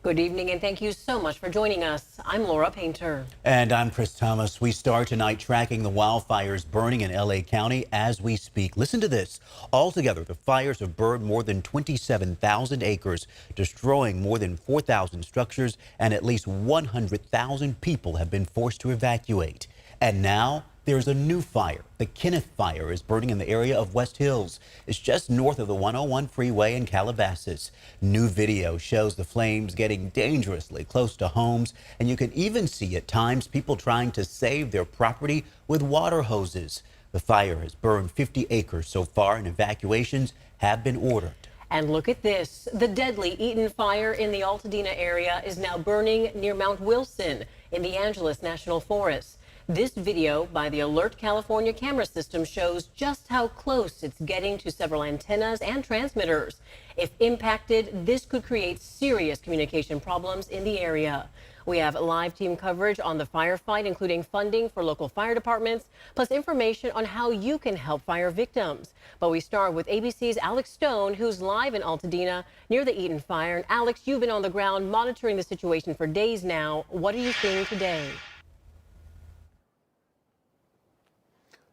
Good evening and thank you so much for joining us. I'm Laura Painter. And I'm Chris Thomas. We start tonight tracking the wildfires burning in LA County as we speak. Listen to this. Altogether, the fires have burned more than 27,000 acres, destroying more than 4,000 structures, and at least 100,000 people have been forced to evacuate. And now there's a new fire. The Kenneth Fire is burning in the area of West Hills. It's just north of the 101 freeway in Calabasas. New video shows the flames getting dangerously close to homes, and you can even see at times people trying to save their property with water hoses. The fire has burned 50 acres so far, and evacuations have been ordered. And look at this. The deadly Eaton Fire in the Altadena area is now burning near Mount Wilson in the Angeles National Forest. This video by the Alert California camera system shows just how close it's getting to several antennas and transmitters. If impacted, this could create serious communication problems in the area. We have live team coverage on the firefight, including funding for local fire departments, plus information on how you can help fire victims. But we start with ABC's Alex Stone, who's live in Altadena near the Eaton Fire. And Alex, you've been on the ground monitoring the situation for days now. What are you seeing today?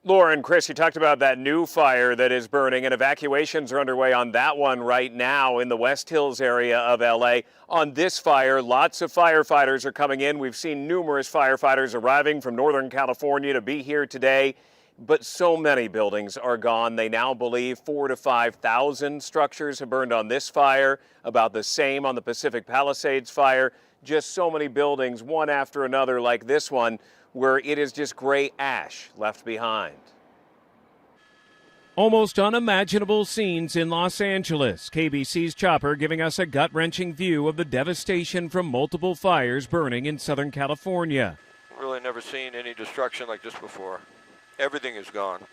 Laura and Chris, you talked about that new fire that is burning, and evacuations are underway on that one right now in the West Hills area of LA. On this fire, lots of firefighters are coming in. We've seen numerous firefighters arriving from Northern California to be here today, but so many buildings are gone. They now believe 4,000 to 5,000 structures have burned on this fire, about the same on the Pacific Palisades fire. Just so many buildings, one after another like this one, where it is just gray ash left behind. Almost unimaginable scenes in Los Angeles. KBC's Chopper giving us a gut-wrenching view of the devastation from multiple fires burning in Southern California. Really never seen any destruction like this before. Everything is gone.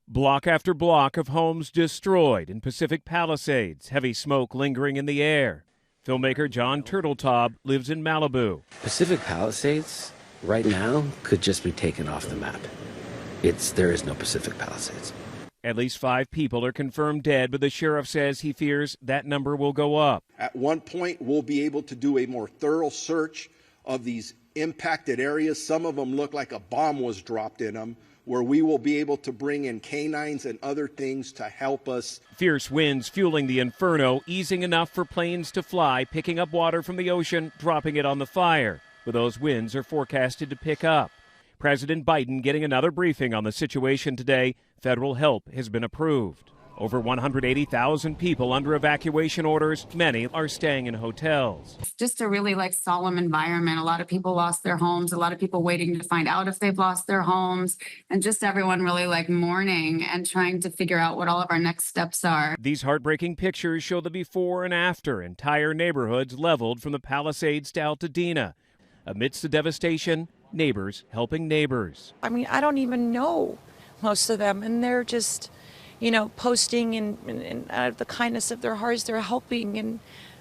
Block after block of homes destroyed in Pacific Palisades, heavy smoke lingering in the air. Filmmaker John Turteltaub lives in Malibu. Pacific Palisades right now could just be taken off the map. There is no Pacific Palisades. At least 5 people are confirmed dead, but the sheriff says he fears that number will go up. At one point, we'll be able to do a more thorough search of these impacted areas. Some of them look like a bomb was dropped in them, where we will be able to bring in canines and other things to help us. Fierce winds fueling the inferno, easing enough for planes to fly, picking up water from the ocean, dropping it on the fire. But those winds are forecasted to pick up. President Biden getting another briefing on the situation today. Federal help has been approved. Over 180,000 people under evacuation orders. Many are staying in hotels. It's just a really solemn environment. A lot of people lost their homes. A lot of people waiting to find out if they've lost their homes, and just everyone really mourning and trying to figure out what all of our next steps are. These heartbreaking pictures show the before and after. Entire neighborhoods leveled from the Palisades to Altadena. Amidst the devastation, neighbors helping neighbors. I mean, I don't even know most of them, and they're just, posting and out of the kindness of their hearts, they're helping, and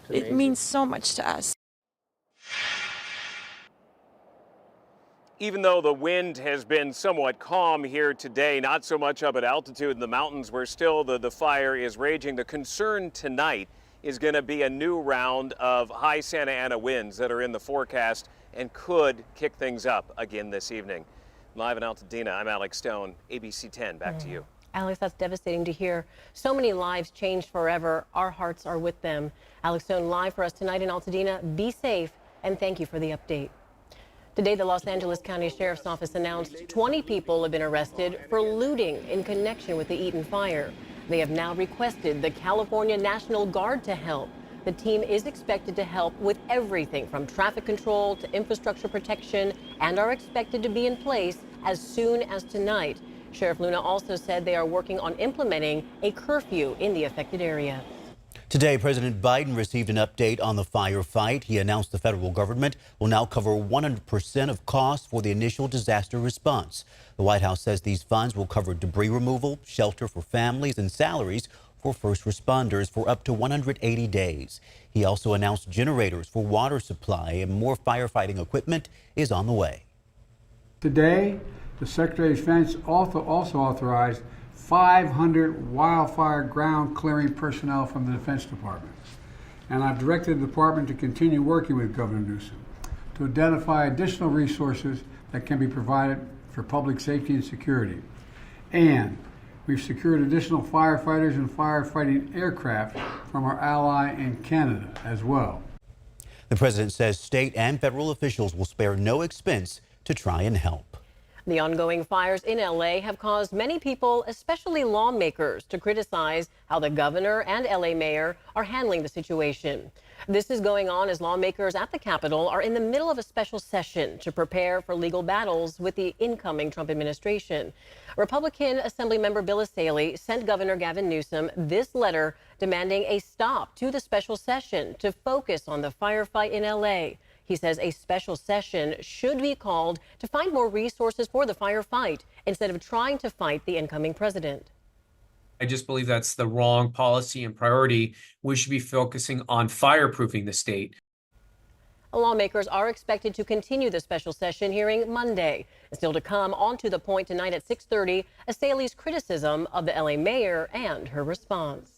it means so much to us. Even though the wind has been somewhat calm here today, not so much up at altitude in the mountains where still the fire is raging, the concern tonight is going to be a new round of high Santa Ana winds that are in the forecast and could kick things up again this evening. Live in Altadena, I'm Alex Stone, ABC 10. Back to you. Alex, that's devastating to hear. So many lives changed forever. Our hearts are with them. Alex Stone live for us tonight in Altadena. Be safe, and thank you for the update. Today, the Los Angeles County Sheriff's Office announced 20 people have been arrested for looting in connection with the Eaton Fire. They have now requested the California National Guard to help. The team is expected to help with everything from traffic control to infrastructure protection, and are expected to be in place as soon as tonight. Sheriff Luna also said they are working on implementing a curfew in the affected area. Today, President Biden received an update on the firefight. He announced the federal government will now cover 100% of costs for the initial disaster response. The White House says these funds will cover debris removal, shelter for families, and salaries for first responders for up to 180 days. He also announced generators for water supply, and more firefighting equipment is on the way. Today, the Secretary of Defense also authorized 500 wildfire ground clearing personnel from the Defense Department. and I've directed the department to continue working with Governor Newsom to identify additional resources that can be provided for public safety and security. And we've secured additional firefighters and firefighting aircraft from our ally in Canada as well. The president says state and federal officials will spare no expense to try and help. The ongoing fires in LA have caused many people, especially lawmakers, to criticize how the governor and LA mayor are handling the situation. This is going on as lawmakers at the Capitol are in the middle of a special session to prepare for legal battles with the incoming Trump administration. Republican Assemblymember Bill Asaley sent Governor Gavin Newsom this letter demanding a stop to the special session to focus on the firefight in LA. He says a special session should be called to find more resources for the firefight instead of trying to fight the incoming president. I just believe that's the wrong policy and priority. We should be focusing on fireproofing the state. Lawmakers are expected to continue the special session hearing Monday. Still to come, on to the point tonight at 6:30, Asaley's criticism of the LA mayor and her response.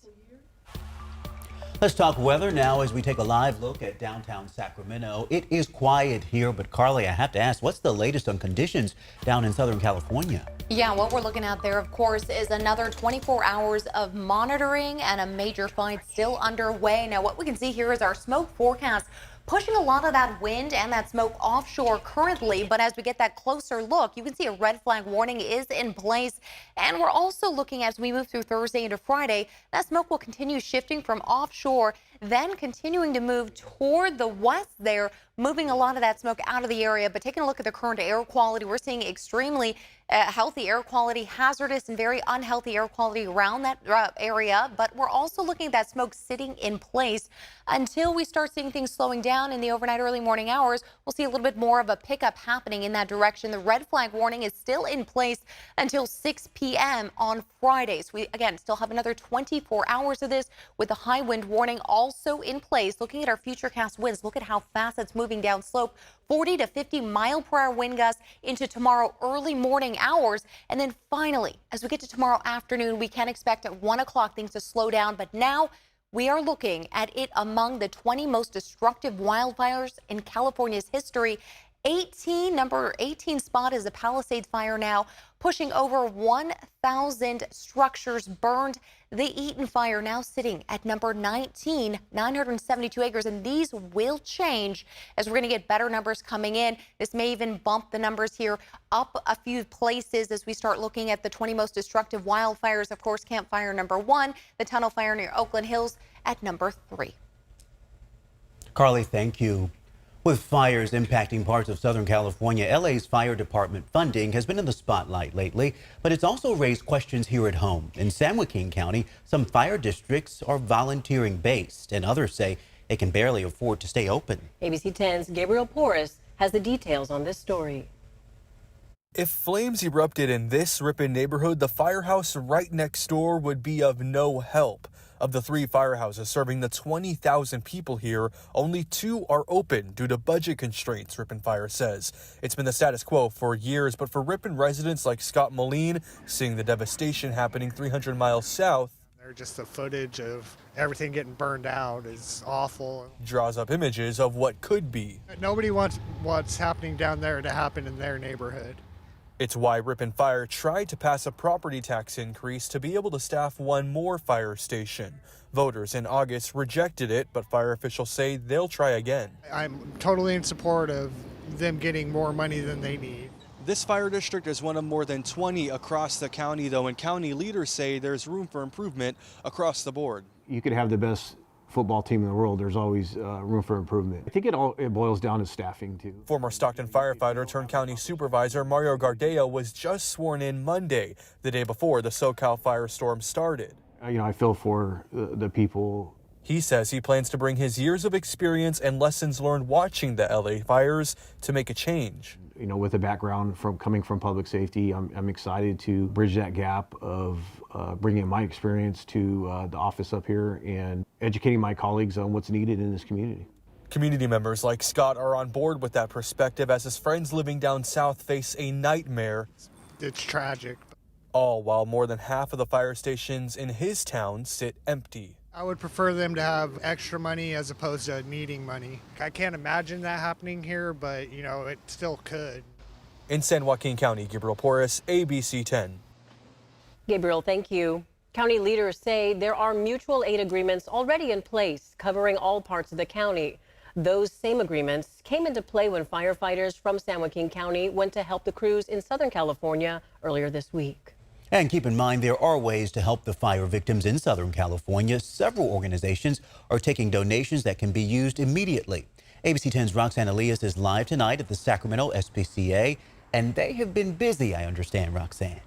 Let's talk weather now as we take a live look at downtown Sacramento. It is quiet here, but Carly, I have to ask, what's the latest on conditions down in Southern California? Yeah, what we're looking at there, of course, is another 24 hours of monitoring and a major fight still underway. Now, what we can see here is our smoke forecast pushing a lot of that wind and that smoke offshore currently. But as we get that closer look, you can see a red flag warning is in place. And we're also looking as we move through Thursday into Friday, that smoke will continue shifting from offshore, then continuing to move toward the west there, moving a lot of that smoke out of the area. But taking a look at the current air quality, we're seeing extremely healthy air quality, hazardous and very unhealthy air quality around that area. But we're also looking at that smoke sitting in place until we start seeing things slowing down in the overnight early morning hours. We'll see a little bit more of a pickup happening in that direction. The red flag warning is still in place until 6 p.m. on Fridays. We, again, still have another 24 hours of this with the high wind warning also in place. Looking at our futurecast winds, look at how fast it's moving down slope. 40 to 50 mile per hour wind gusts into tomorrow early morning hours. And then finally, as we get to tomorrow afternoon, we can expect at 1 o'clock things to slow down. But now we are looking at it among the 20 most destructive wildfires in California's history. Number 18 spot is the Palisades fire now, pushing over 1,000 structures burned. The Eaton fire now sitting at number 19, 972 acres, and these will change as we're going to get better numbers coming in. This may even bump the numbers here up a few places as we start looking at the 20 most destructive wildfires. Of course, Camp Fire number 1, the Tunnel Fire near Oakland Hills at number 3. Carly, thank you. With fires impacting parts of Southern California, LA's fire department funding has been in the spotlight lately, but it's also raised questions here at home. In San Joaquin County, some fire districts are volunteering based, and others say they can barely afford to stay open. ABC 10's Gabriel Porras has the details on this story. If flames erupted in this Ripon neighborhood, the firehouse right next door would be of no help. Of the 3 firehouses serving the 20,000 people here, only 2 are open due to budget constraints, Ripon Fire says. It's been the status quo for years, but for Ripon residents like Scott Moline, seeing the devastation happening 300 miles south, just the footage of everything getting burned out is awful. Draws up images of what could be. Nobody wants what's happening down there to happen in their neighborhood. It's why Ripon Fire tried to pass a property tax increase to be able to staff one more fire station. Voters in August rejected it, but fire officials say they'll try again. I'm totally in support of them getting more money than they need. This fire district is one of more than 20 across the county, though, and county leaders say there's room for improvement across the board. You could have the best football team in the world, there's always room for improvement. I think it boils down to staffing too. Former Stockton firefighter turned county supervisor Mario Gardea was just sworn in Monday, the day before the SoCal firestorm started. I feel for the people. He says he plans to bring his years of experience and lessons learned watching the LA fires to make a change. With a background coming from public safety, I'm excited to bridge that gap of bringing my experience to the office up here and educating my colleagues on what's needed in this community. Community members like Scott are on board with that perspective as his friends living down south face a nightmare. It's tragic. All while more than half of the fire stations in his town sit empty. I would prefer them to have extra money as opposed to needing money. I can't imagine that happening here, but you know, it still could. In San Joaquin County, Gabriel Porras, ABC 10. Gabriel, thank you. County leaders say there are mutual aid agreements already in place covering all parts of the county. Those same agreements came into play when firefighters from San Joaquin County went to help the crews in Southern California earlier this week. And keep in mind, there are ways to help the fire victims in Southern California. Several organizations are taking donations that can be used immediately. ABC 10's Roxanne Elias is live tonight at the Sacramento SPCA, and they have been busy, I understand, Roxanne.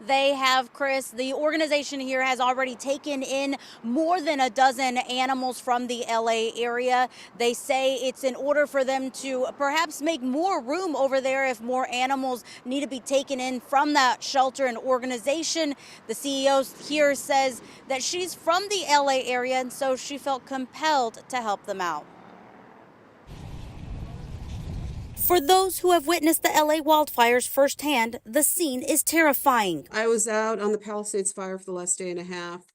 They have, Chris, the organization here has already taken in more than a dozen animals from the LA area. They say it's in order for them to perhaps make more room over there if more animals need to be taken in from that shelter and organization. The CEO here says that she's from the LA area, and so she felt compelled to help them out. For those who have witnessed the LA wildfires firsthand, the scene is terrifying. I was out on the Palisades fire for the last day and a half,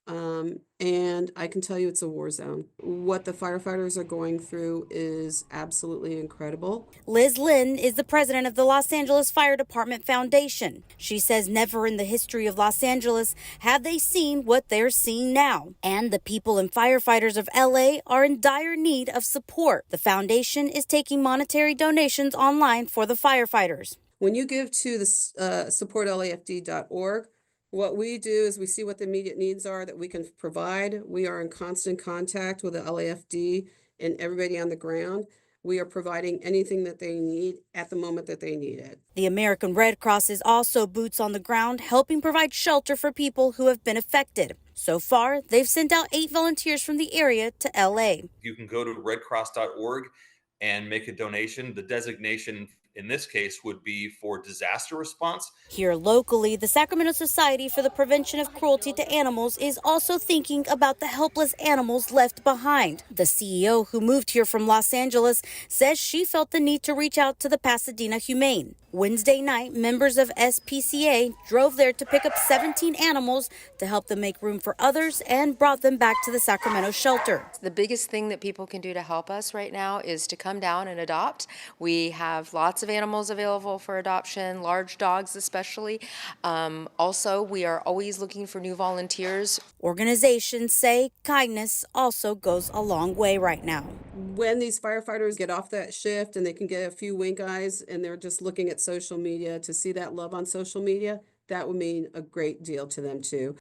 and I can tell you it's a war zone. What the firefighters are going through is absolutely incredible. Liz Lynn is the president of the Los Angeles Fire Department Foundation. She says never in the history of Los Angeles have they seen what they're seeing now. And the people and firefighters of LA are in dire need of support. The foundation is taking monetary donations online for the firefighters. When you give to the supportlafd.org, what we do is we see what the immediate needs are that we can provide. We are in constant contact with the LAFD and everybody on the ground. We are providing anything that they need at the moment that they need it. The American Red Cross is also boots on the ground, helping provide shelter for people who have been affected. So far, they've sent out 8 volunteers from the area to LA. You can go to redcross.org and make a donation. The designation in this case would be for disaster response. Here locally, the Sacramento Society for the Prevention of Cruelty to Animals is also thinking about the helpless animals left behind. The CEO, who moved here from Los Angeles, says she felt the need to reach out to the Pasadena Humane. Wednesday night, members of SPCA drove there to pick up 17 animals to help them make room for others and brought them back to the Sacramento shelter. The biggest thing that people can do to help us right now is to come down and adopt. We have lots of animals available for adoption, large dogs especially. Also, we are always looking for new volunteers. Organizations say kindness also goes a long way right now. When these firefighters get off that shift and they can get a few wink eyes and they're just looking at social media, to see that love on social media, that would mean a great deal to them too.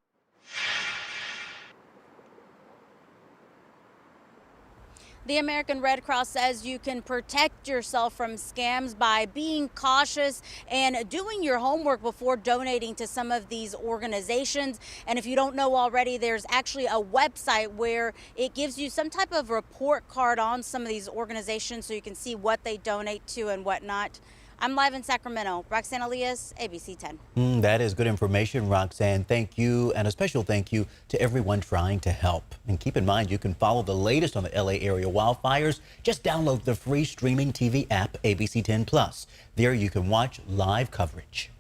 The American Red Cross says you can protect yourself from scams by being cautious and doing your homework before donating to some of these organizations. And if you don't know already, there's actually a website where it gives you some type of report card on some of these organizations so you can see what they donate to and what not. I'm live in Sacramento. Roxanne Elias, ABC 10. That is good information, Roxanne. Thank you. And a special thank you to everyone trying to help. And keep in mind, you can follow the latest on the LA area wildfires. Just download the free streaming TV app, ABC 10 Plus. There you can watch live coverage.